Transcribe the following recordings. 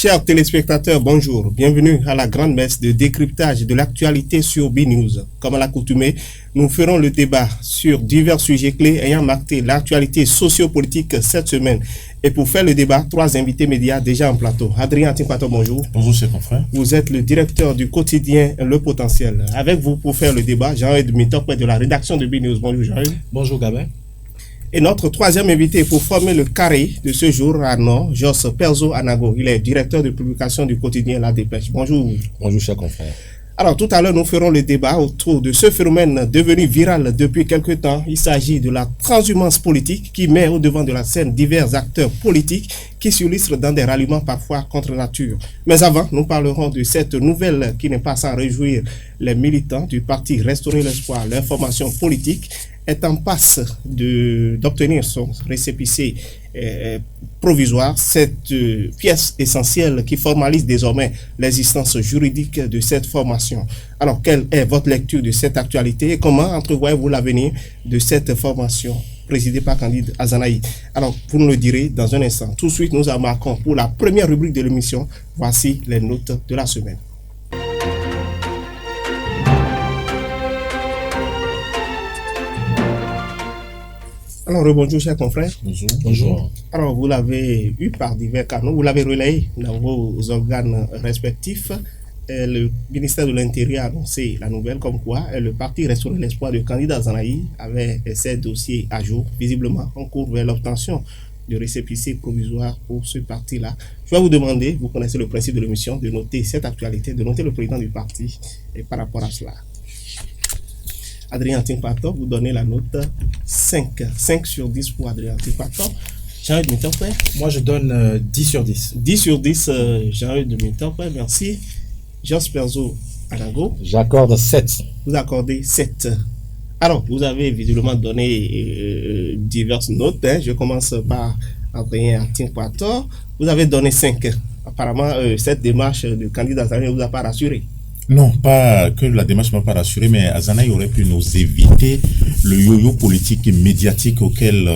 Chers téléspectateurs, bonjour. Bienvenue à la grande messe de décryptage de l'actualité sur B-News. Comme à l'accoutumée, nous ferons le débat sur divers sujets clés ayant marqué l'actualité sociopolitique cette semaine. Et pour faire le débat, 3 invités médias déjà en plateau. Adrien Tinkwato, bonjour. Bonjour, chers confrères. Vous êtes le directeur du quotidien Le Potentiel. Avec vous pour faire le débat, Jean-Eudes Mitokwe de la rédaction de B-News. Bonjour Jean-Eudes. Bonjour Gabin. Et notre troisième invité pour former le carré de ce jour à Nord, Jos Perzo Anago. Il est directeur de publication du quotidien La Dépêche. Bonjour. Bonjour, chers confrères. Alors, tout à l'heure, nous ferons le débat autour de ce phénomène devenu viral depuis quelque temps. Il s'agit de la transhumance politique qui met au devant de la scène divers acteurs politiques qui s'illustrent dans des ralliements parfois contre nature. Mais avant, nous parlerons de cette nouvelle qui n'est pas sans réjouir les militants du parti Restaurer l'Espoir. Leur formation politique est en passe d'obtenir son récépissé provisoire, cette pièce essentielle qui formalise désormais l'existence juridique de cette formation. Alors, quelle est votre lecture de cette actualité et comment entrevoyez-vous l'avenir de cette formation présidée par Candide Azanaï? Alors, vous nous le direz dans un instant. Tout de suite, nous embarquons pour la première rubrique de l'émission. Voici les notes de la semaine. Alors, bonjour, chers confrères. Bonjour. Bonjour. Alors, vous l'avez eu par divers canaux, vous l'avez relayé dans vos organes respectifs. Le ministère de l'Intérieur a annoncé la nouvelle comme quoi le parti Restaurer l'Espoir de Candide Azanaï avait ses dossiers à jour, visiblement en cours vers l'obtention de récépissé provisoire pour ce parti-là. Je vais vous demander, vous connaissez le principe de l'émission, de noter cette actualité, de noter le président du parti et par rapport à cela. Adrien Tinkwato, vous donnez la note 5. 5 sur 10 pour Adrien Tinkwato. Jean-Eudes Mitokwe. Moi, je donne 10 sur 10. 10 sur 10, Jean-Eudes Mitokwe, merci. Jos Perzo Anago. J'accorde 7. Vous accordez 7. Alors, vous avez visiblement donné diverses notes. Je commence par Adrien Tinkwato. Vous avez donné 5. Apparemment, cette démarche de candidat ne vous a pas rassuré. Non, pas que la démarche ne m'a pas rassuré, mais Azanaï aurait pu nous éviter le yo-yo politique et médiatique auquel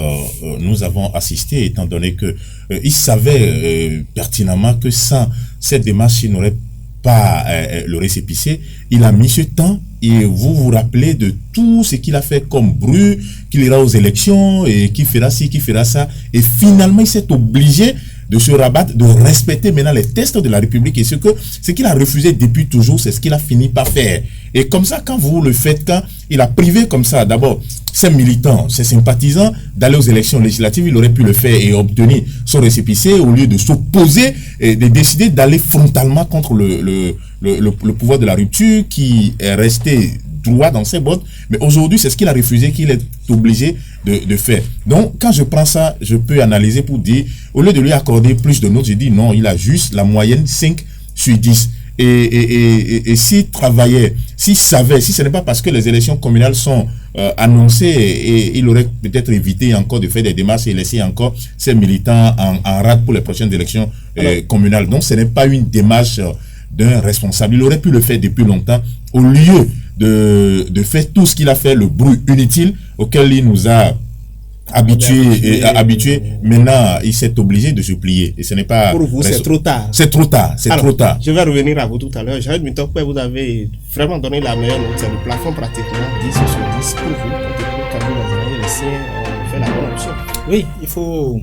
nous avons assisté, étant donné que il savait pertinemment que sans cette démarche, il n'aurait pas le récépissé. Il a mis ce temps et vous vous rappelez de tout ce qu'il a fait comme bruit, qu'il ira aux élections et qu'il fera ci, qu'il fera ça. Et finalement, il s'est obligé de se rabattre, de respecter maintenant les tests de la République. Et ce qu'il a refusé depuis toujours, c'est ce qu'il a fini par faire. Et comme ça, quand vous le faites, quand il a privé comme ça, d'abord, ses militants, ses sympathisants, d'aller aux élections législatives, il aurait pu le faire et obtenir son récépissé au lieu de s'opposer et de décider d'aller frontalement contre le pouvoir de la rupture qui est resté droit dans ses bottes. Mais aujourd'hui, c'est ce qu'il a refusé qu'il est obligé de faire. Donc, quand je prends ça, je peux analyser pour dire, au lieu de lui accorder plus de notes, je dis non, il a juste la moyenne 5 sur 10. Et s'il travaillait, s'il savait, si ce n'est pas parce que les élections communales sont annoncées, et il aurait peut-être évité encore de faire des démarches et laisser encore ses militants en rade pour les prochaines élections communales. Donc, ce n'est pas une démarche d'un responsable. Il aurait pu le faire depuis longtemps, au lieu de faire tout ce qu'il a fait, le bruit inutile auquel il nous a habitué. Maintenant, il s'est obligé de se plier. Et ce n'est pas... Pour vous, c'est trop tard. C'est trop tard. C'est trop tard. Je vais revenir à vous tout à l'heure. Jean-Eudes Mitokwe, vous avez vraiment donné la meilleure note. C'est le plafond pratiquement 10 sur 10 pour vous. Les siens ont fait la bonne option. Oui, il faut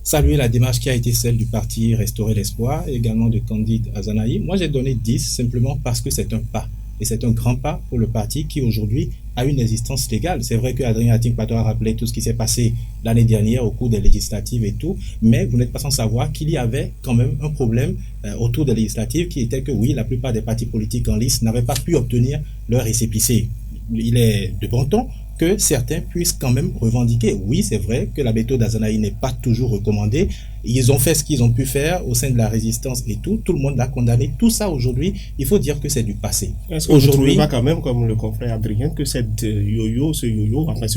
saluer la démarche qui a été celle du parti Restaurer l'Espoir et également de Candide Azanaï. Moi, j'ai donné 10 simplement parce que c'est un pas. Et c'est un grand pas pour le parti qui aujourd'hui a une existence légale. C'est vrai que Adrien Tinkwato a rappelé tout ce qui s'est passé l'année dernière au cours des législatives et tout, mais vous n'êtes pas sans savoir qu'il y avait quand même un problème autour des législatives qui était que oui, la plupart des partis politiques en lice n'avaient pas pu obtenir leur récépissé. Il est de bon ton que certains puissent quand même revendiquer. Oui, c'est vrai que la méthode d'Azanaï n'est pas toujours recommandée. Ils ont fait ce qu'ils ont pu faire au sein de la résistance et tout. Tout le monde l'a condamné. Tout ça aujourd'hui, il faut dire que c'est du passé. Est-ce que vous ne trouvez pas quand même, comme le confrère Adrien, que ce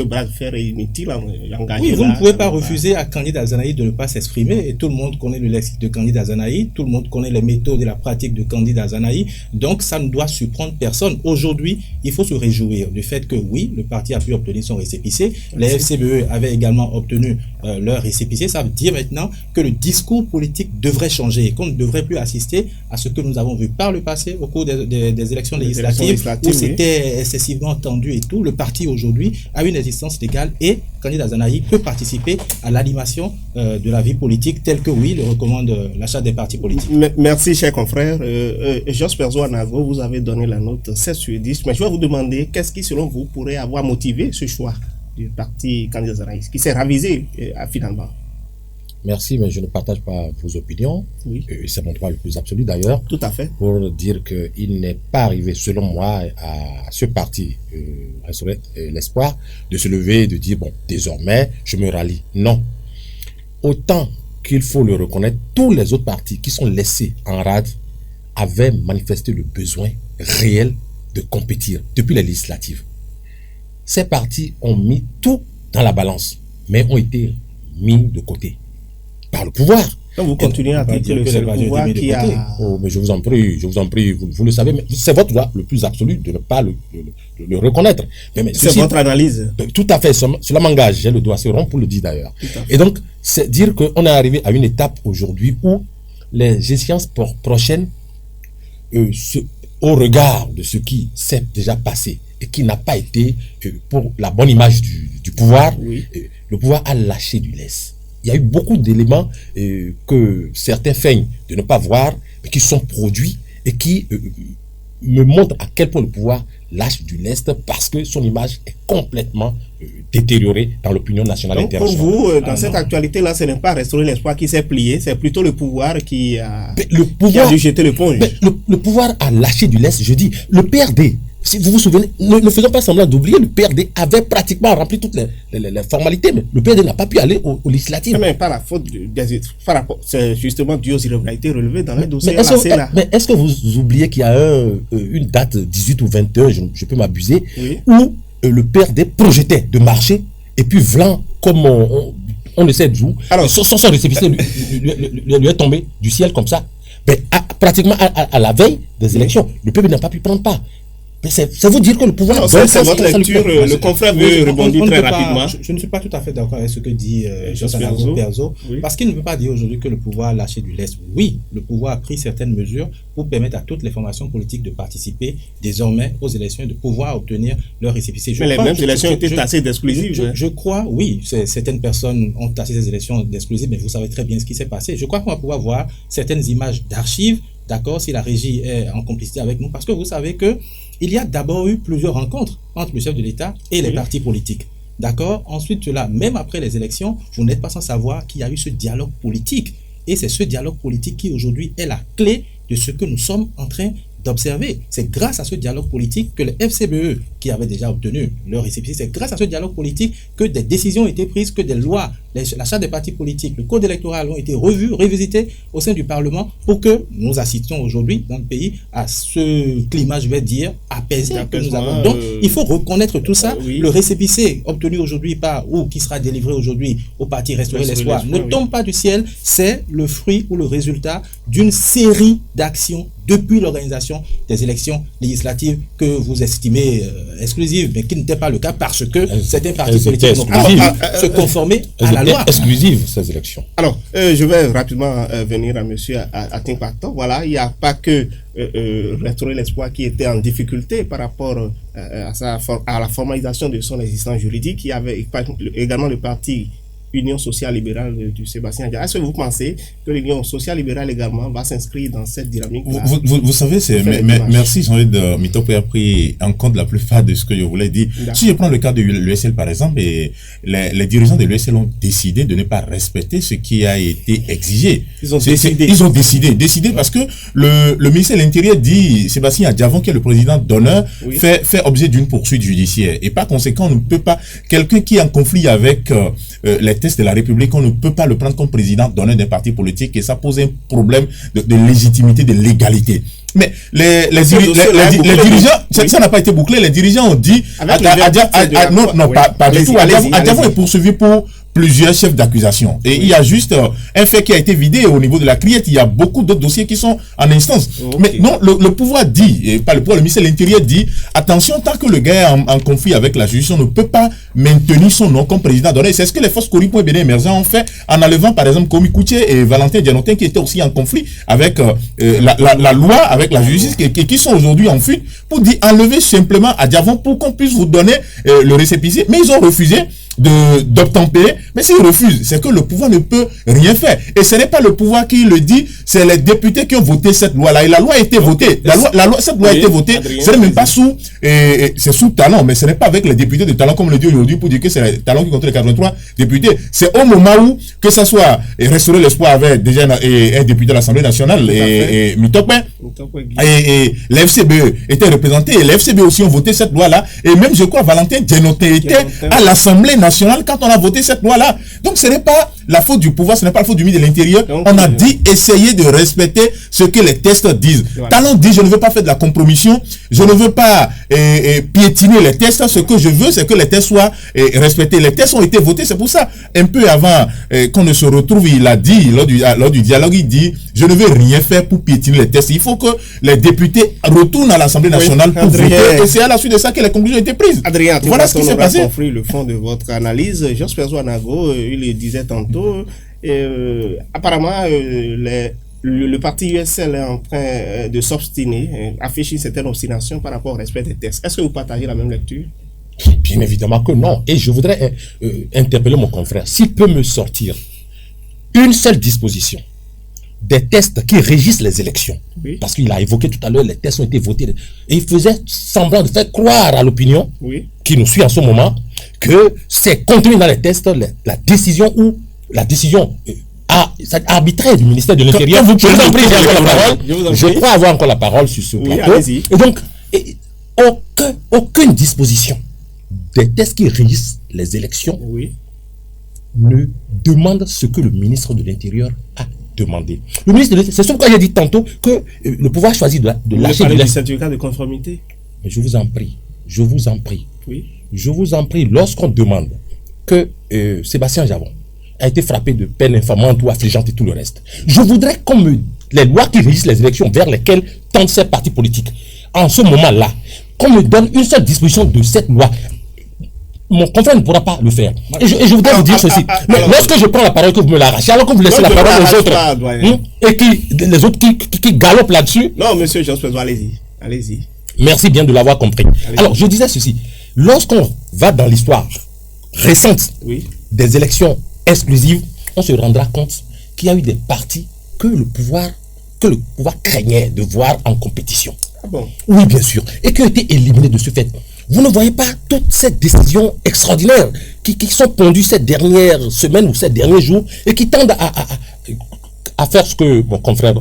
bras de fer est inutile à engager? Oui, vous ne pouvez pas refuser à Candide Azanaï de ne pas s'exprimer. Et tout le monde connaît le lexique de Candide Azanaï. Tout le monde connaît les méthodes et la pratique de Candide Azanaï. Donc, ça ne doit surprendre personne. Aujourd'hui, il faut se réjouir du fait que oui, le parti a pu obtenir son récépissé. Les FCBE avaient également obtenu leur récépissé. Ça veut dire maintenant que le discours politique devrait changer et qu'on ne devrait plus assister à ce que nous avons vu par le passé au cours des élections législatives où c'était excessivement tendu et tout. Le parti aujourd'hui a une existence légale et Kandid Azanahi peut participer à l'animation de la vie politique telle que, oui, le recommande l'achat des partis politiques. Merci, cher confrère. Jos Perzo Anago, vous avez donné la note 7 sur 10, mais je vais vous demander qu'est-ce qui, selon vous, pourrait avoir motivé ce choix du parti Kandid Azanahi, qui s'est ravisé finalement. Merci, mais je ne partage pas vos opinions. Oui. C'est mon droit le plus absolu d'ailleurs. Tout à fait. Pour dire qu'il n'est pas arrivé, selon moi, à ce parti, l'espoir, de se lever et de dire, bon, désormais, je me rallie. Non. Autant qu'il faut le reconnaître, tous les autres partis qui sont laissés en rade avaient manifesté le besoin réel de compétir depuis les législatives. Ces partis ont mis tout dans la balance, mais ont été mis de côté par le pouvoir. Donc vous continuez à dire que c'est le pouvoir qui a... Oh, mais je vous en prie, vous le savez, mais c'est votre droit le plus absolu de ne pas le reconnaître. Mais c'est votre analyse. Tout à fait, cela m'engage, j'ai le droit, c'est rond pour le dire d'ailleurs. Et donc, c'est dire qu'on est arrivé à une étape aujourd'hui où les échéances prochaines, au regard de ce qui s'est déjà passé et qui n'a pas été pour la bonne image du pouvoir, oui. Le pouvoir a lâché du lest. Il y a eu beaucoup d'éléments que certains feignent de ne pas voir, mais qui sont produits et qui me montrent à quel point le pouvoir lâche du lest parce que son image est complètement détériorée dans l'opinion nationale et internationale. Pour vous, dans cette actualité-là, ce n'est pas restaurer l'espoir qui s'est plié, c'est plutôt le pouvoir qui a dû jeter l'éponge. Le pouvoir a lâché du lest, je dis. Le PRD, si vous vous souvenez, ne faisons pas semblant d'oublier, le PRD avait pratiquement rempli toutes les formalités, mais le PRD n'a pas pu aller aux législatives. Mais par la faute c'est justement dû aux irrégularités relevées dans les dossiers. Mais est-ce que vous oubliez qu'il y a une date 18 ou 21, je peux m'abuser, oui, où le PRD projetait de marcher, et puis Vlan, comme on ne sait d'où, son récépissé lui est tombé du ciel comme ça. Mais pratiquement à la veille des élections, le peuple n'a pas pu prendre part. Mais c'est vous dire que le pouvoir... C'est votre lecture, le confrère veut rebondir très rapidement. Je ne suis pas tout à fait d'accord avec ce que dit Jos Perzo, oui, parce qu'il ne peut pas dire aujourd'hui que le pouvoir a lâché du lest. Oui, le pouvoir a pris certaines mesures pour permettre à toutes les formations politiques de participer désormais aux élections et de pouvoir obtenir leur récépissé. Mais les mêmes élections étaient assez d'exclusives. Je crois, oui, certaines personnes ont tassé ces élections d'exclusives, mais vous savez très bien ce qui s'est passé. Je crois qu'on va pouvoir voir certaines images d'archives, d'accord, si la régie est en complicité avec nous, parce que vous savez que il y a d'abord eu plusieurs rencontres entre le chef de l'État et les partis politiques. D'accord? Ensuite, même après les élections, vous n'êtes pas sans savoir qu'il y a eu ce dialogue politique. Et c'est ce dialogue politique qui aujourd'hui est la clé de ce que nous sommes en train d'observer. C'est grâce à ce dialogue politique que les FCBE, qui avaient déjà obtenu leur récépissé, c'est grâce à ce dialogue politique que des décisions ont été prises, que des lois, la charte des partis politiques, le code électoral ont été revus, revisités au sein du Parlement pour que nous assistions aujourd'hui dans le pays à ce climat, je vais dire, apaisé que nous avons. Donc, il faut reconnaître tout ça. Oui. Le récépissé obtenu aujourd'hui ou qui sera délivré aujourd'hui au parti Restaurer l'Espoir ne tombe pas du ciel, c'est le fruit ou le résultat d'une série d'actions depuis l'organisation des élections législatives que vous estimez exclusives, mais qui n'était pas le cas parce que certains partis politiques n'ont pas se conformer à la loi. Exclusive, ces élections. Alors, je vais rapidement venir à M. Atin Pacton. Voilà, il n'y a pas que Restaurer l'Espoir qui était en difficulté par rapport à la formalisation de son existence juridique. Il y avait également le parti Union sociale libérale du Sébastien Diarra. Est-ce que vous pensez que l'Union sociale libérale également va s'inscrire dans cette dynamique? Vous savez, merci Jean-Luc de Mitope a pris en compte la plupart de ce que je voulais dire. Si je prends le cas de l'USL par exemple, et les dirigeants de l'USL ont décidé de ne pas respecter ce qui a été exigé. Ils ont décidé parce que le ministère de l'Intérieur dit, Sébastien Diarra, qui est le président d'honneur, fait objet d'une poursuite judiciaire. Et par conséquent, on ne peut pas, quelqu'un qui est en conflit avec les tests de la République, on ne peut pas le prendre comme président d'honneur d'un parti politique et ça pose un problème de légitimité, de légalité. Mais les dirigeants, ça n'a pas été bouclé, les dirigeants ont dit, non, pas du tout, Diarra est poursuivi pour plusieurs chefs d'accusation. Et il y a juste un fait qui a été vidé au niveau de la criette. Il y a beaucoup d'autres dossiers qui sont en instance. Mais non, le pouvoir dit, et pas le pouvoir, le ministère de l'Intérieur dit, attention, tant que le gars est en conflit avec la justice, on ne peut pas maintenir son nom comme président donné. C'est ce que les forces Cori.bd émergents ont fait en enlevant par exemple Komi Koutié et Valentin Dianotin qui étaient aussi en conflit avec la loi, avec la justice, qui sont aujourd'hui en fuite pour dire enlever simplement à Diavon pour qu'on puisse vous donner le récépissé. Mais ils ont refusé d'obtempérer, mais s'ils refusent, c'est que le pouvoir ne peut rien faire. Et ce n'est pas le pouvoir qui le dit, c'est les députés qui ont voté cette loi-là. Et la loi a été votée. Cette loi a été votée. Ce n'est même pas sous, c'est sous Talon, mais ce n'est pas avec les députés de Talon, comme le dit aujourd'hui, pour dire que c'est Talon qui compte les 83 députés. C'est au moment où, que ça soit Restaurer l'espoir avec déjà un député de l'Assemblée nationale, et Mitokwe, et l'FCBE était représenté, et l'FCBE aussi ont voté cette loi-là. Et même, je crois, Valentin Dianotin était à l'Assemblée nationale quand on a voté cette loi-là. Donc ce n'est pas la faute du pouvoir, ce n'est pas la faute du ministre de l'Intérieur. On a dit essayer de respecter ce que les tests disent. Voilà. Talon dit je ne veux pas faire de la compromission, je ne veux pas piétiner les tests. Ce que je veux, c'est que les tests soient respectés. Les tests ont été votés, c'est pour ça. Un peu avant qu'on ne se retrouve, il a dit lors du dialogue, il dit je ne veux rien faire pour piétiner les tests. Il faut que les députés retournent à l'Assemblée nationale pour voter. Et c'est à la suite de ça que les conclusions ont été prises. Adrien, voilà ce qui s'est passé. Compris le fond de votre analyse. Joseph Zouanago, il le disait tantôt, apparemment le parti USL est en train de s'obstiner, afficher une certaine obstination par rapport au respect des textes. Est-ce que vous partagez la même lecture? Bien évidemment que non. Et je voudrais interpeller mon confrère. S'il peut me sortir une seule disposition des tests qui régissent les élections, oui. Parce qu'il a évoqué tout à l'heure, les tests ont été votés, et il faisait semblant de faire croire à l'opinion, oui, qui nous suit en ce moment, que c'est contenu dans les tests la décision arbitraire du ministère de l'Intérieur. Je vous en prie, j'ai encore la parole. Je crois avoir encore la parole sur ce plateau. Et donc, aucune disposition des tests qui régissent les élections, oui, ne demande ce que le ministre de l'Intérieur a demandé. Le ministre de l'Intérieur, c'est pourquoi j'ai dit tantôt que le pouvoir choisit de lâcher du certificat de conformité. Mais je vous en prie, oui, je vous en prie, lorsqu'on demande que Sébastien Javon a été frappé de peine infamante ou affligeante et tout le reste, je voudrais les lois qui régissent les élections vers lesquelles tendent ces partis politiques, en ce moment-là, qu'on me donne une seule disposition de cette loi. Mon confrère ne pourra pas le faire. Et je voudrais vous dire ceci. Mais lorsque je prends la parole, que vous me l'arrachez, alors que vous laissez la parole aux autres, et les autres qui galopent là-dessus. Non, monsieur Joseph, allez-y. Merci bien de l'avoir compris. Alors, je disais ceci. Lorsqu'on va dans l'histoire récente, oui, des élections exclusives, on se rendra compte qu'il y a eu des partis que le pouvoir craignait de voir en compétition. Ah bon? Oui, bien sûr. Et qui ont été éliminés de ce fait. Vous ne voyez pas toutes ces décisions extraordinaires qui sont pondues ces dernières semaines ou ces derniers jours et qui tendent à faire ce que mon confrère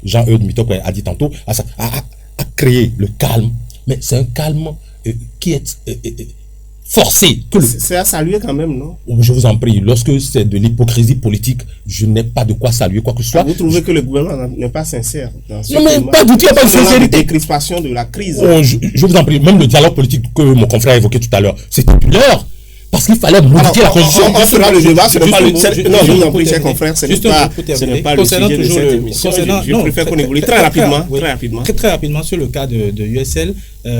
Jean-Eudes Mitokwe a dit tantôt, à créer le calme. Mais c'est un calme qui est forcé. C'est à saluer quand même, non? Je vous en prie, lorsque c'est de l'hypocrisie politique, je n'ai pas de quoi saluer quoi que ce soit. Vous trouvez que le gouvernement n'est pas sincère dans ce non, mais pas du tout, il n'y a pas de sincérité. La décrispation de la crise. Je vous en prie, même le dialogue politique que mon confrère a évoqué tout à l'heure, c'était une heure. Parce qu'il fallait modifier la constitution. On fera le débat, ce n'est pas le... Non, je vous en prie, chers confrères, ce n'est pas le sujet de cette émission. Je préfère qu'on évolue très rapidement. Sur le cas de USL,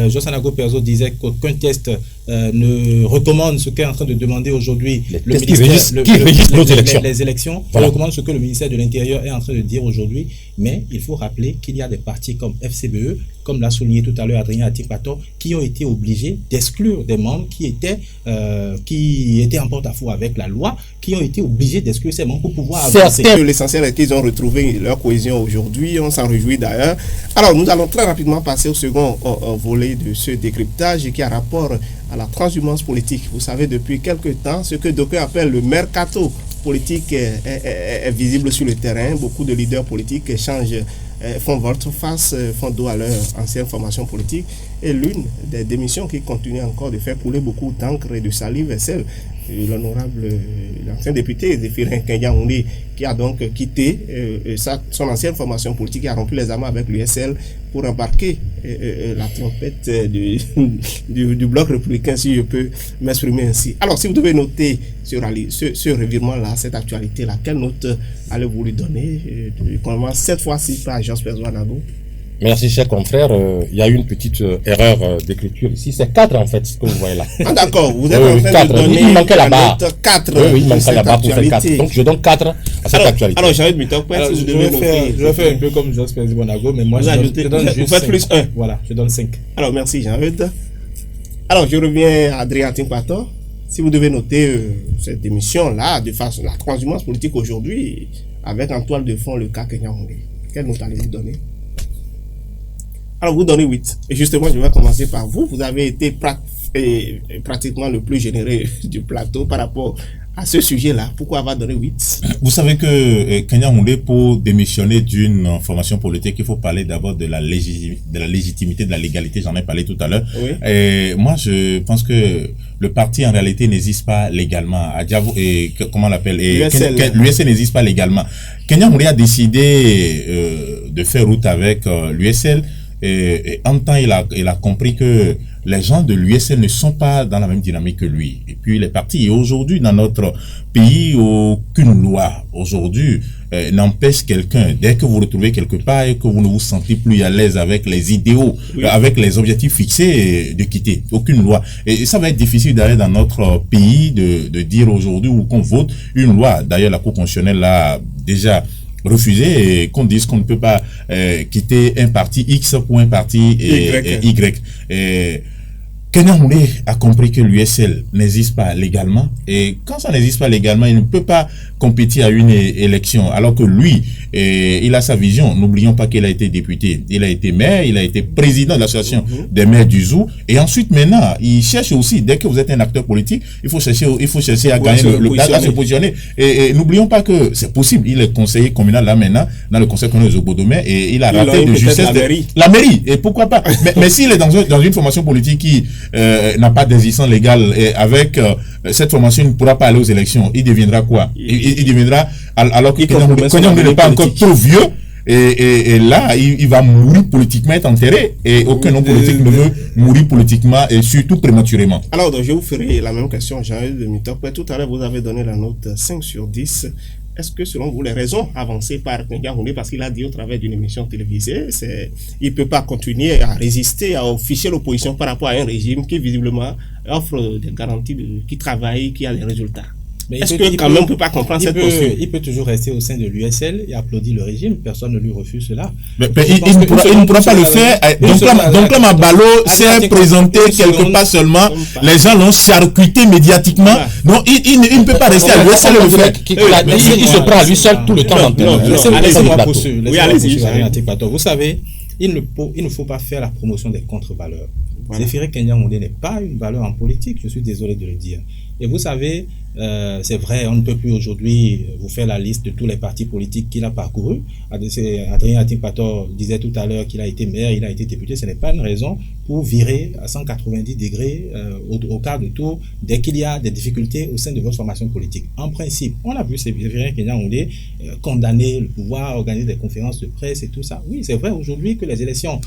Josanago Perzo disait qu'aucun test ne recommande ce qu'est en train de demander aujourd'hui le ministère les élections. Voilà. Recommande ce que le ministère de l'Intérieur est en train de dire aujourd'hui. Mais il faut rappeler qu'il y a des partis comme FCBE, comme l'a souligné tout à l'heure Adrien Atipato, qui ont été obligés d'exclure des membres qui étaient en porte-à-faux avec la loi, qui ont été obligés d'exclure ces membres pour pouvoir avancer. L'essentiel est qu'ils ont retrouvé leur cohésion aujourd'hui, on s'en réjouit d'ailleurs. Alors nous allons très rapidement passer au second volet de ce décryptage qui a rapport à la transhumance politique. Vous savez depuis quelque temps ce que d'aucuns appellent le mercato politique est visible sur le terrain. Beaucoup de leaders politiques font volte-face, font dos à leur ancienne formation politique. Et l'une des démissions qui continue encore de faire couler beaucoup d'encre et de salive est celle de l'honorable, l'ancien député Zéphirin Kenyaoundé, qui a donc quitté son ancienne formation politique et a rompu les amas avec l'USL pour embarquer la trompette du bloc républicain, si je peux m'exprimer ainsi. Alors, si vous devez noter ce revirement-là, cette actualité-là, quelle note allez-vous lui donner? Je commence cette fois-ci par Jean-Pierre Ouanago. Merci, cher confrère. Il y a eu une petite erreur d'écriture ici. C'est 4 en fait, ce que vous voyez là. Ah d'accord, vous êtes en train 4. de donner Il manquait la barre. 4 oui, il manquait la barre pour faire 4. Donc je donne 4 à cette actualité. Alors, Jean-Yves Mitokwe, si vous devez noter. Je vais faire un peu comme Jean-Pierre Ouanago, mais moi je donne juste 5. Plus 1. Voilà, je donne 5. Alors, merci Jean-Yves. Alors, je reviens à Adrien Tinkwato. Si vous devez noter cette émission-là, de façon la transhumance politique aujourd'hui, avec en toile de fond le cas Kenya Oundé, quelle note allez-vous donner? Alors, vous donnez 8. Et justement, je vais commencer par vous. Vous avez été pratiquement le plus généreux du plateau par rapport à ce sujet-là. Pourquoi avoir donné 8? Vous savez que Kenya Oundé, pour démissionner d'une formation politique, il faut parler d'abord de la légitimité, de la légalité. J'en ai parlé tout à l'heure. Oui. Et moi, je pense que le parti, en réalité, n'existe pas légalement. Comment on l'appelle? L'USL n'existe pas légalement. Kenya Oundé a décidé de faire route avec l'USL. Et en temps, il a compris que les gens de l'USL ne sont pas dans la même dynamique que lui. Et puis il est parti. Et aujourd'hui, dans notre pays, aucune loi aujourd'hui n'empêche quelqu'un, dès que vous retrouvez quelque part et que vous ne vous sentez plus à l'aise avec les idéaux, avec les objectifs fixés, de quitter. Aucune loi. Et ça va être difficile d'aller dans notre pays de dire aujourd'hui ou qu'on vote une loi. D'ailleurs, la Cour constitutionnelle l'a déjà refusé et qu'on dise qu'on ne peut pas quitter un parti X pour un parti Y. Kenya Oundé a compris que l'USL n'existe pas légalement et quand ça n'existe pas légalement, il ne peut pas compétir à une élection alors que lui, il a sa vision. N'oublions pas qu'il a été député, il a été maire, il a été président de l'association des maires du Zou et ensuite maintenant, il cherche aussi, dès que vous êtes un acteur politique, il faut chercher à gagner à se positionner et n'oublions pas que c'est possible, il est conseiller communal là maintenant dans le conseil communal de Zobodomé et il a raté de justesse la mairie et pourquoi pas mais s'il est dans une formation politique qui n'a pas d'existence légale et avec cette formation il ne pourra pas aller aux élections, il deviendra quoi? Il deviendra, alors que Kenya Oundé n'est pas encore trop vieux et là il va mourir politiquement, être enterré et aucun homme politique ne veut mourir politiquement et surtout prématurément. Alors donc, je vous ferai la même question, Jean-Yves Mitokwe. Tout à l'heure vous avez donné la note 5 sur 10. Est-ce que selon vous les raisons avancées par Kenya Oundé, parce qu'il a dit au travers d'une émission télévisée, il ne peut pas continuer à résister, à afficher l'opposition par rapport à un régime qui visiblement offre des garanties, qui travaille, qui a des résultats? Est-ce que quand même on ne peut pas comprendre cette posture? Il peut toujours rester au sein de l'USL et applaudir le régime, personne ne lui refuse cela. Mais il ne pourra pas le faire. Donc là, Mabalo s'est présenté quelque part seulement, les gens l'ont charcuté médiatiquement. Non, il ne peut pas rester à l'USL le faire. Il se prend à lui seul tout le temps. Vous savez, il ne faut pas faire la promotion des contre-valeurs. Zéphiré Kenya Oundé n'est pas une valeur en politique, je suis désolé de le dire. Et vous savez, c'est vrai, on ne peut plus aujourd'hui vous faire la liste de tous les partis politiques qu'il a parcourus. Adrien Tinkwato disait tout à l'heure qu'il a été maire, il a été député. Ce n'est pas une raison pour virer à 190 degrés au quart de tour dès qu'il y a des difficultés au sein de votre formation politique. En principe, on a vu Zéphiré Kenya Oundé condamner le pouvoir, organiser des conférences de presse et tout ça. Oui, c'est vrai aujourd'hui que les élections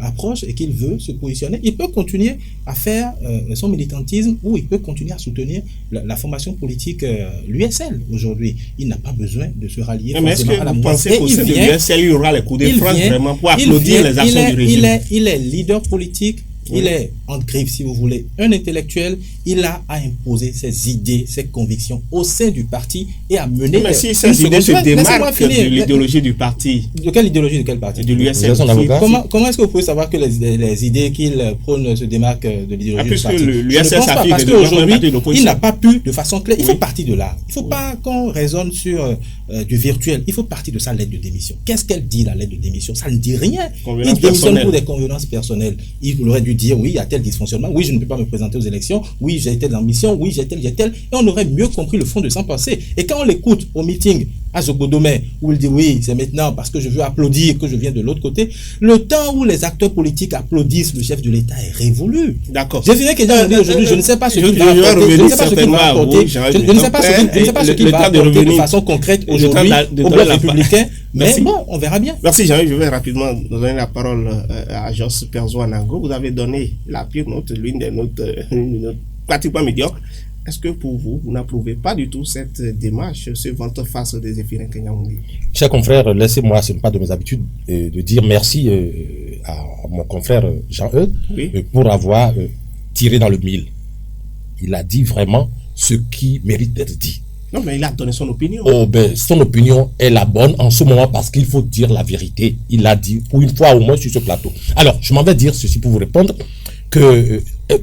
approchent et qu'il veut se positionner. Il peut continuer à faire son militantisme ou il peut continuer à soutenir la formation politique l'USL aujourd'hui. Il n'a pas besoin de se rallier forcément à la mouvance. Mais est-ce que vous pensez qu'au sein de l'USL, il y aura les coups de France vraiment pour applaudir les actions du régime? Il est leader politique. Il est en griffe, si vous voulez, un intellectuel. Il a à imposer ses idées, ses convictions au sein du parti et à mener. Mais si ces idées se démarquent de l'idéologie du parti. De quelle idéologie, de quel parti? De l'USL. Comment est-ce que vous pouvez savoir que les idées qu'il prône se démarquent de l'idéologie du parti? L'USL s'affiche parce qu'aujourd'hui, il n'a pas pu de façon claire. Il fait partie de là. Il ne faut pas qu'on raisonne sur du virtuel. Il faut partir de sa lettre de démission. Qu'est-ce qu'elle dit, la lettre de démission? Ça ne dit rien. Il démissionne pour des convenances personnelles. Il aurait dû dire oui, il y a tel dysfonctionnement, oui, je ne peux pas me présenter aux élections, oui, j'ai telle ambition, oui, j'ai tel, et on aurait mieux compris le fond de son passé. Et quand on l'écoute au meeting à Zogodomé, où il dit oui, c'est maintenant parce que je veux applaudir que je viens de l'autre côté. Le temps où les acteurs politiques applaudissent le chef de l'État est révolu. D'accord. Je dirais que aujourd'hui, je ne sais pas ce qu'il va apporter. Je ne sais pas ce qu'il va apporter. Je ne sais pas ce qu'il va apporter de façon concrète aujourd'hui au bloc républicain. Mais bon, on verra bien. Merci Jean-Yves. Je vais rapidement donner la parole à Jos Perzo Anango. Vous avez donné la pire note, l'une des notes pratiquement médiocre. Est-ce que pour vous, vous n'approuvez pas du tout cette démarche, ce volte-face des Zéphirin Kenyahondé? Chers confrères, laissez-moi, ce n'est pas de mes habitudes, de dire merci à mon confrère Jean-Eudes pour avoir tiré dans le mille. Il a dit vraiment ce qui mérite d'être dit. Non, mais il a donné son opinion. Oh, ben, son opinion est la bonne en ce moment parce qu'il faut dire la vérité. Il l'a dit pour une fois au moins sur ce plateau. Alors, je m'en vais dire ceci pour vous répondre que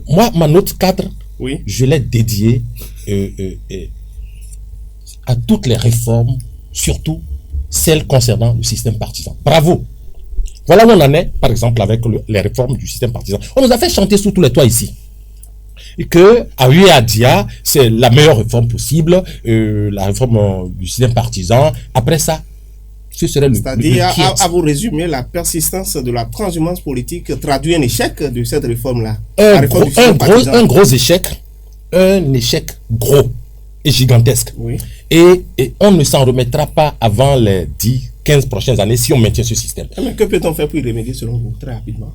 moi, ma note 4, je l'ai dédiée à toutes les réformes, surtout celles concernant le système partisan. Bravo! Voilà où on en est, par exemple, avec les réformes du système partisan. On nous a fait chanter sous tous les toits ici. Et que, à Dia, c'est la meilleure réforme possible, la réforme du système partisan. Après ça, ce serait le c'est-à-dire, à vous résumer, la persistance de la transhumance politique traduit un échec de cette réforme-là. Un gros échec, un échec gros et gigantesque. Oui. Et on ne s'en remettra pas avant les 10-15 prochaines années si on maintient ce système. Mais que peut-on faire pour y remédier selon vous, très rapidement?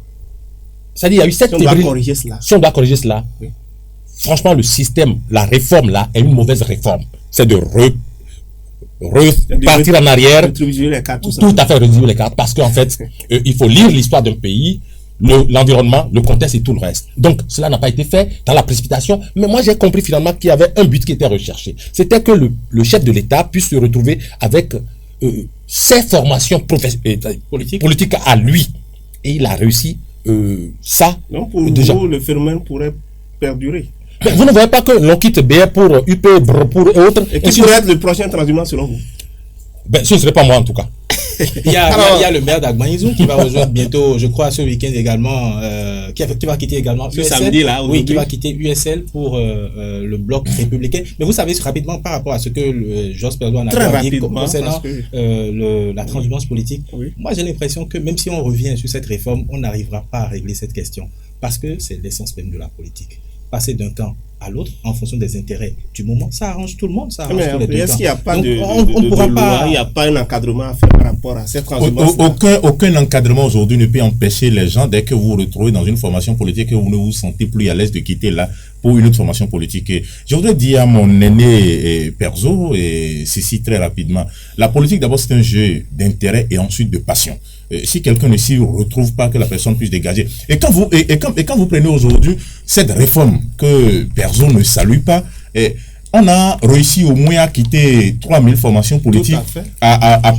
C'est-à-dire, il y a eu cette si on doit corriger cela. Si on doit corriger cela, franchement, le système, la réforme là, est une mauvaise réforme. C'est de repartir en arrière, les cartes, tout à fait réduire les cartes, parce qu'en fait, il faut lire l'histoire d'un pays, l'environnement, le contexte et tout le reste. Donc, cela n'a pas été fait dans la précipitation, mais moi j'ai compris finalement qu'il y avait un but qui était recherché. C'était que le chef de l'État puisse se retrouver avec ses formations politiques à lui. Et il a réussi ça. Donc, pour déjà. vous, le phénomène pourrait perdurer. Mais vous ne voyez pas que l'on quitte BR pour UP, pour et autres. Et qui pourrait être le prochain transhumant selon vous? Ben, ce ne serait pas moi en tout cas. Il y a le maire d'Agbanizou qui va rejoindre bientôt, je crois, ce week-end également, qui va quitter également ce USL. Samedi, là, qui va quitter USL pour le bloc républicain. Mais vous savez rapidement par rapport à ce que Jos Perzo a dit concernant la transhumance politique. Oui. Moi, j'ai l'impression que même si on revient sur cette réforme, on n'arrivera pas à régler cette question parce que c'est l'essence même de la politique. Passer d'un camp à l'autre en fonction des intérêts du moment, ça arrange tout le monde, ça arrange tous les deux camps. Est-ce qu'il n'y a pas de loi, il n'y a pas un encadrement à faire par rapport à cette transhumance? Aucun encadrement aujourd'hui ne peut empêcher les gens, dès que vous vous retrouvez dans une formation politique, que vous ne vous sentez plus à l'aise de quitter là pour une autre formation politique. Et je voudrais dire à mon aîné Perzo, et ceci très rapidement, la politique d'abord c'est un jeu d'intérêt et ensuite de passion. Si quelqu'un ne s'y retrouve pas, que la personne puisse dégager. Et quand vous prenez aujourd'hui cette réforme que Perzo ne salue pas, on a réussi au moins à quitter 3000 formations politiques à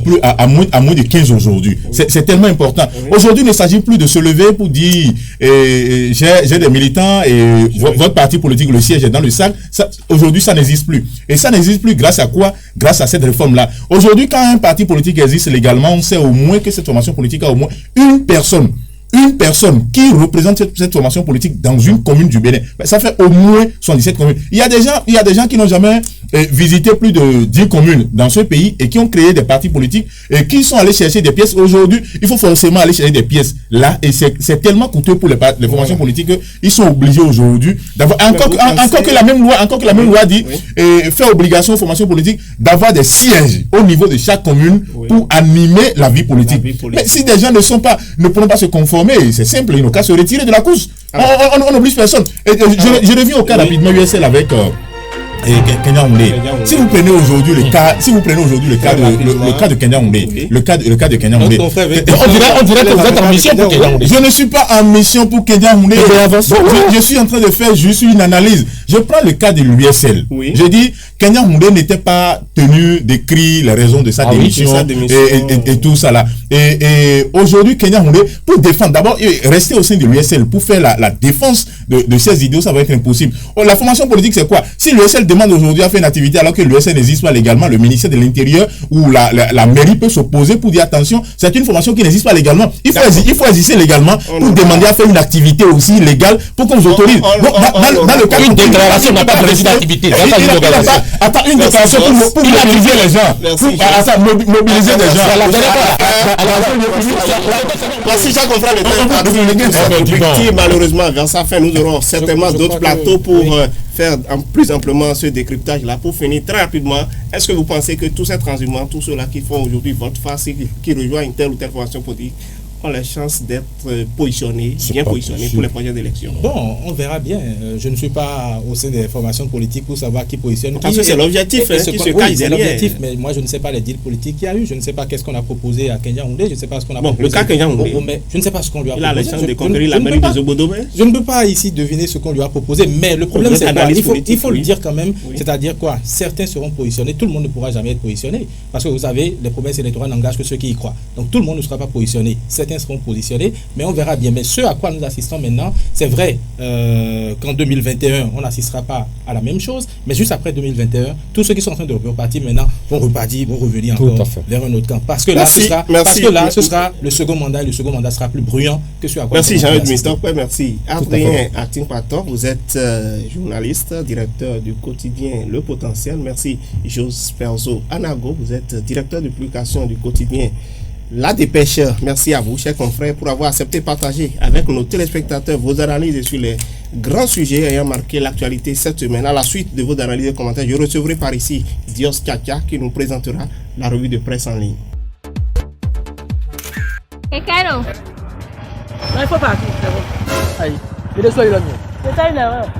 moins de 15 aujourd'hui. Oui. C'est tellement important. Oui. Aujourd'hui, il ne s'agit plus de se lever pour dire j'ai des militants et votre parti politique, le siège est dans le sac. Aujourd'hui, ça n'existe plus. Et ça n'existe plus grâce à quoi? Grâce à cette réforme-là. Aujourd'hui, quand un parti politique existe légalement, on sait au moins que cette formation politique a au moins une personne qui représente cette formation politique dans une commune du Bénin. Ça fait au moins 77 communes. Il y a des gens qui n'ont jamais visité plus de 10 communes dans ce pays et qui ont créé des partis politiques et qui sont allés chercher des pièces. Aujourd'hui, il faut forcément aller chercher des pièces là et c'est tellement coûteux pour les formations politiques qu'ils sont obligés aujourd'hui d'avoir encore que la même loi dit fait obligation aux formations politiques d'avoir des sièges au niveau de chaque commune pour animer la vie politique. Mais si des gens ne pourront pas se conformer, c'est simple, ils n'ont qu'à se retirer de la course. On n'oblige personne. Et je reviens au cas rapidement USL avec Kenyahondé. Si vous prenez aujourd'hui le cas, de Kenyahondé, le cas de Kenyahondé, on dirait que vous êtes en mission pour Kenyahondé. Je ne suis pas en mission pour Kenyahondé. Je suis en train de faire juste une analyse. Je prends le cas de l'USL. Je dis Kenyahondé n'était pas tenu d'écrire les raisons de sa démission et tout ça là. Et aujourd'hui, Kenyahondé, pour défendre, d'abord, rester au sein de l'USL pour faire la défense de ses idéaux, ça va être impossible. La formation politique, c'est quoi? Si l'USL demande aujourd'hui à faire une activité alors que l'USL n'existe pas légalement, le ministère de l'Intérieur ou la mairie peut s'opposer pour dire attention, c'est une formation qui n'existe pas légalement. Il faut exister légalement pour demander à faire une activité aussi légale pour qu'on vous autorise. Dans le cas d'une déclaration n'a pas de résultat d'activité. Attends, une déclaration pour mobiliser les gens. Mobiliser les gens. Merci Jacques, on fera le temps qui malheureusement vers sa fin, nous aurons certainement d'autres plateaux pour faire plus amplement ce décryptage-là. Pour finir très rapidement, est-ce que vous pensez que tous ces transhumants, tous ceux-là qui font aujourd'hui vote face et qui rejoignent telle ou telle formation politique, ont la chance d'être positionnés, bien positionnés pour les prochaines élections? Bon, on verra bien. Je ne suis pas au sein des formations politiques pour savoir qui positionne. Parce que c'est l'objectif qui se cache c'est derrière. l'objectif, mais moi je ne sais pas les deals politiques qu'il y a eu. Je ne sais pas qu'est-ce qu'on a proposé à Kenya Oundé. Je ne sais pas ce qu'on a proposé. Le cas Kenya Oundé. Je ne sais pas ce qu'on lui a proposé. Il a la chance de conquérir la mairie de Zobodomé. Je ne peux pas ici deviner ce qu'on lui a proposé, mais le problème c'est quoi? Il faut le dire quand même. C'est-à-dire quoi? Certains seront positionnés. Tout le monde ne pourra jamais être positionné. Parce que vous savez, les promesses électorales n'engagent que ceux qui y croient. Donc tout le monde ne sera pas positionné. Certains seront positionnés. Mais on verra bien. Mais ce à quoi nous assistons maintenant, c'est vrai qu'en 2021, on n'assistera pas à la même chose. Mais juste après 2021, tous ceux qui sont en train de repartir maintenant vont revenir encore vers un autre camp. Parce que là, ce sera le second mandat. Et le second mandat sera plus bruyant que ce à quoi. Merci Jean-Yves Miston. Merci. Adrien Atin-Pator, vous êtes journaliste, directeur du quotidien Le Potentiel. Merci Jos Perzo Anago, vous êtes directeur de publication du quotidien La Dépêche. Merci à vous, chers confrères, pour avoir accepté de partager avec nos téléspectateurs vos analyses sur les grands sujets ayant marqué l'actualité cette semaine. À la suite de vos analyses et commentaires, je recevrai par ici Dios Tchacha qui nous présentera la revue de presse en ligne. Caro. Non, il faut partir. Aïe, il est seul là. C'est ça une erreur.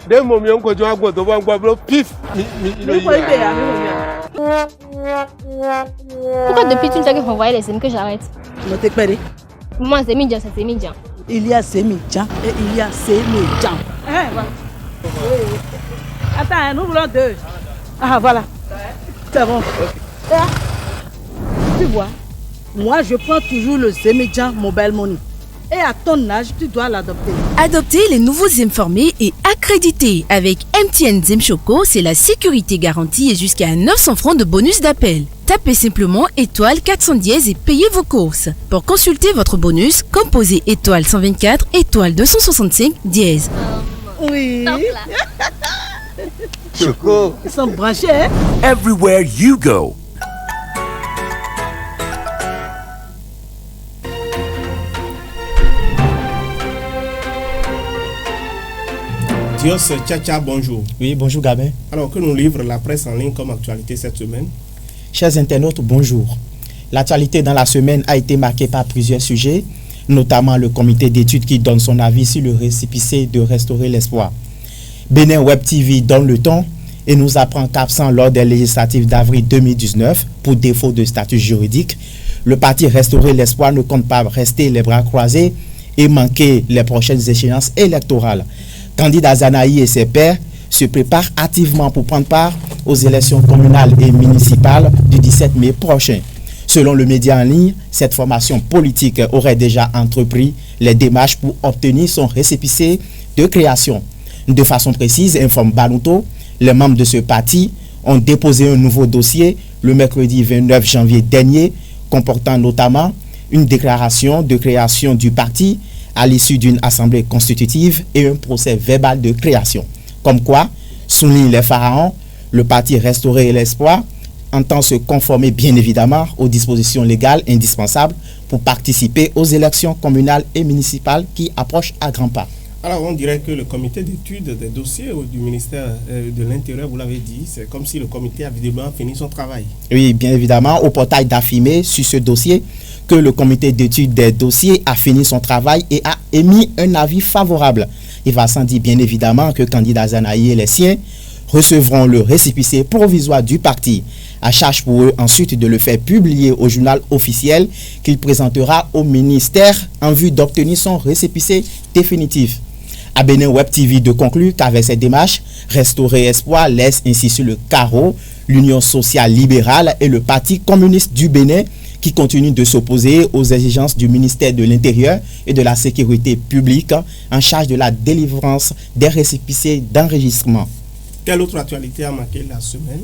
Dès mon mieux, on continue à go devant un pif. Pourquoi depuis tout le temps que vous voyez les semis que j'arrête? Je t'ai payé. Moi, c'est Midjan, c'est Midjan. Il y a Semidjan et il y a Semidjan. Attends, nous voulons deux. Ah, voilà. C'est bon. Tu vois, moi, je prends toujours le Semidjan Mobile Money. Et à ton âge, tu dois l'adopter. Adoptez les nouveaux informés et accrédités. Avec MTN Zim Choco, c'est la sécurité garantie et jusqu'à 900 francs de bonus d'appel. Tapez simplement étoile 410 et payez vos courses. Pour consulter votre bonus, composez étoile 124, étoile 265, dièse. Oui. Choco. Ils sont branchés, hein? Everywhere you go. Dios Tchacha, bonjour. Oui, bonjour Gabin. Alors, que nous livre la presse en ligne comme actualité cette semaine? Chers internautes, bonjour. L'actualité dans la semaine a été marquée par plusieurs sujets, notamment le comité d'études qui donne son avis sur le récépissé de Restaurer l'Espoir. Bénin Web TV donne le ton et nous apprend qu'absent lors des législatives d'avril 2019, pour défaut de statut juridique, le parti Restaurer l'Espoir ne compte pas rester les bras croisés et manquer les prochaines échéances électorales. Candide Azanaï et ses pairs se préparent activement pour prendre part aux élections communales et municipales du 17 mai prochain. Selon le média en ligne, cette formation politique aurait déjà entrepris les démarches pour obtenir son récépissé de création. De façon précise, informe Banuto, les membres de ce parti ont déposé un nouveau dossier le mercredi 29 janvier dernier, comportant notamment une déclaration de création du parti à l'issue d'une assemblée constitutive et un procès verbal de création. Comme quoi, souligne les pharaons, le parti Restaurer l'Espoir entend se conformer bien évidemment aux dispositions légales indispensables pour participer aux élections communales et municipales qui approchent à grands pas. Alors, on dirait que le comité d'études des dossiers du ministère de l'Intérieur, vous l'avez dit, c'est comme si le comité a visiblement fini son travail. Oui, bien évidemment, au portail d'affirmer sur ce dossier que le comité d'études des dossiers a fini son travail et a émis un avis favorable. Il va sans dire bien évidemment que candidat Zanaï et les siens recevront le récépissé provisoire du parti. À charge pour eux ensuite de le faire publier au journal officiel qu'il présentera au ministère en vue d'obtenir son récépissé définitif. À Bénin Web TV de conclure qu'avec cette démarche, Restaurer Espoir laisse ainsi sur le carreau l'Union sociale libérale et le Parti communiste du Bénin qui continue de s'opposer aux exigences du ministère de l'Intérieur et de la Sécurité publique en charge de la délivrance des récépissés d'enregistrement. Quelle autre actualité a marqué la semaine?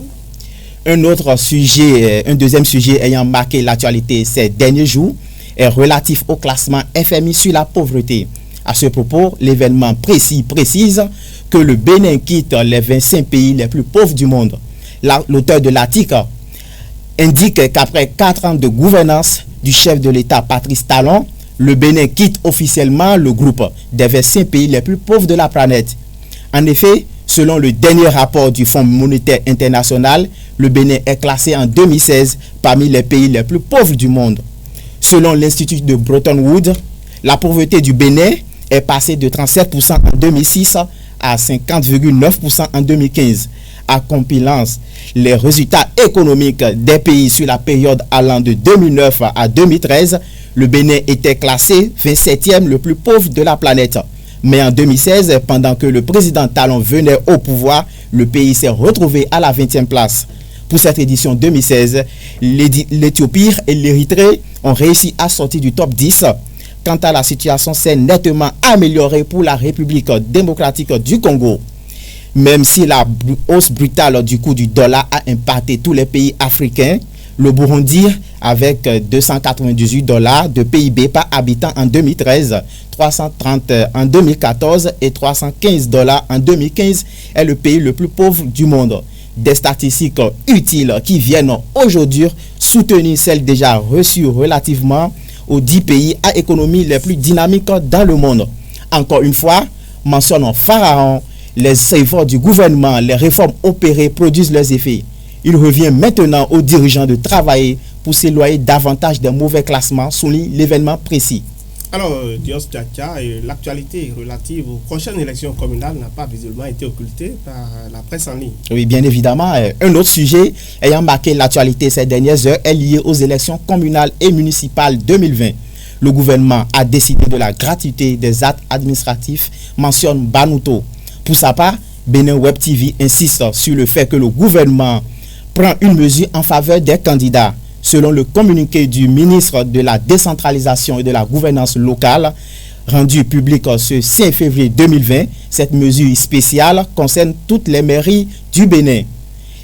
Un deuxième sujet ayant marqué l'actualité ces derniers jours est relatif au classement FMI sur la pauvreté. À ce propos, l'événement précise que le Bénin quitte les 25 pays les plus pauvres du monde. L'auteur de l'article indique qu'après 4 ans de gouvernance du chef de l'État Patrice Talon, le Bénin quitte officiellement le groupe des 25 pays les plus pauvres de la planète. En effet, selon le dernier rapport du Fonds monétaire international, le Bénin est classé en 2016 parmi les pays les plus pauvres du monde. Selon l'Institut de Bretton Woods, la pauvreté du Bénin est passée de 37% en 2006 à 50,9% en 2015. À compilant les résultats économiques des pays sur la période allant de 2009 à 2013, le Bénin était classé 27e le plus pauvre de la planète. Mais en 2016, pendant que le président Talon venait au pouvoir, le pays s'est retrouvé à la 20e place. Pour cette édition 2016, l'Éthiopie et l'Érythrée ont réussi à sortir du top 10. Quant à la situation, s'est nettement améliorée pour la République démocratique du Congo. Même si la hausse brutale du coût du dollar a impacté tous les pays africains, le Burundi, avec $298 de PIB par habitant en 2013, 330 en 2014 et $315 en 2015, est le pays le plus pauvre du monde. Des statistiques utiles qui viennent aujourd'hui soutenir celles déjà reçues relativement aux 10 pays à économie les plus dynamiques dans le monde. Encore une fois, mentionnons Pharaon, les efforts du gouvernement, les réformes opérées produisent leurs effets. Il revient maintenant aux dirigeants de travailler pour s'éloigner davantage des mauvais classements, souligne l'événement précis. Alors, Dios Tchacha, l'actualité relative aux prochaines élections communales n'a pas visiblement été occultée par la presse en ligne. Oui, bien évidemment. Un autre sujet ayant marqué l'actualité ces dernières heures est lié aux élections communales et municipales 2020. Le gouvernement a décidé de la gratuité des actes administratifs, mentionne Banuto. Pour sa part, Bénin Web TV insiste sur le fait que le gouvernement prend une mesure en faveur des candidats. Selon le communiqué du ministre de la décentralisation et de la gouvernance locale, rendu public ce 5 février 2020, cette mesure spéciale concerne toutes les mairies du Bénin.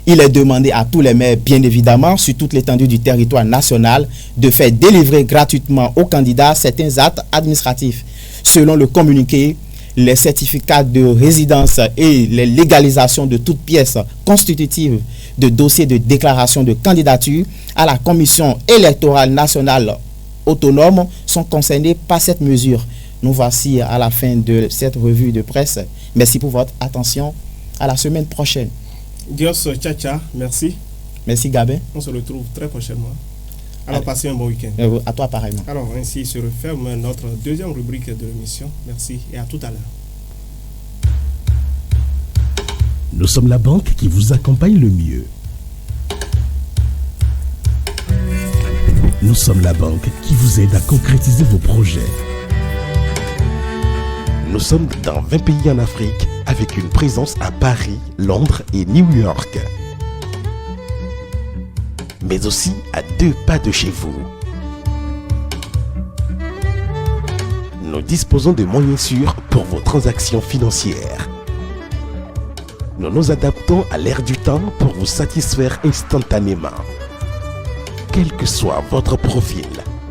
Il est demandé à tous les maires, bien évidemment, sur toute l'étendue du territoire national, de faire délivrer gratuitement aux candidats certains actes administratifs. Selon le communiqué, les certificats de résidence et les légalisations de toutes pièces constitutives de dossiers de déclaration de candidature à la Commission électorale nationale autonome sont concernés par cette mesure. Nous voici à la fin de cette revue de presse. Merci pour votre attention. À la semaine prochaine. Dios Tchacha, merci. Merci Gabin. On se retrouve très prochainement. Alors, passez un bon week-end. À toi pareillement. Alors, ainsi se referme notre deuxième rubrique de l'émission. Merci et à tout à l'heure. Nous sommes la banque qui vous accompagne le mieux. Nous sommes la banque qui vous aide à concrétiser vos projets. Nous sommes dans 20 pays en Afrique avec une présence à Paris, Londres et New York. Mais aussi à 2 pas de chez vous. Nous disposons de moyens sûrs pour vos transactions financières. Nous nous adaptons à l'ère du temps pour vous satisfaire instantanément. Quel que soit votre profil.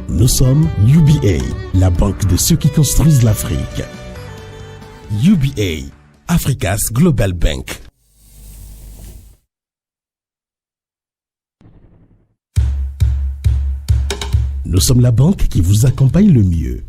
Nous sommes UBA, la banque de ceux qui construisent l'Afrique. UBA, Africa's Global Bank. Nous sommes la banque qui vous accompagne le mieux.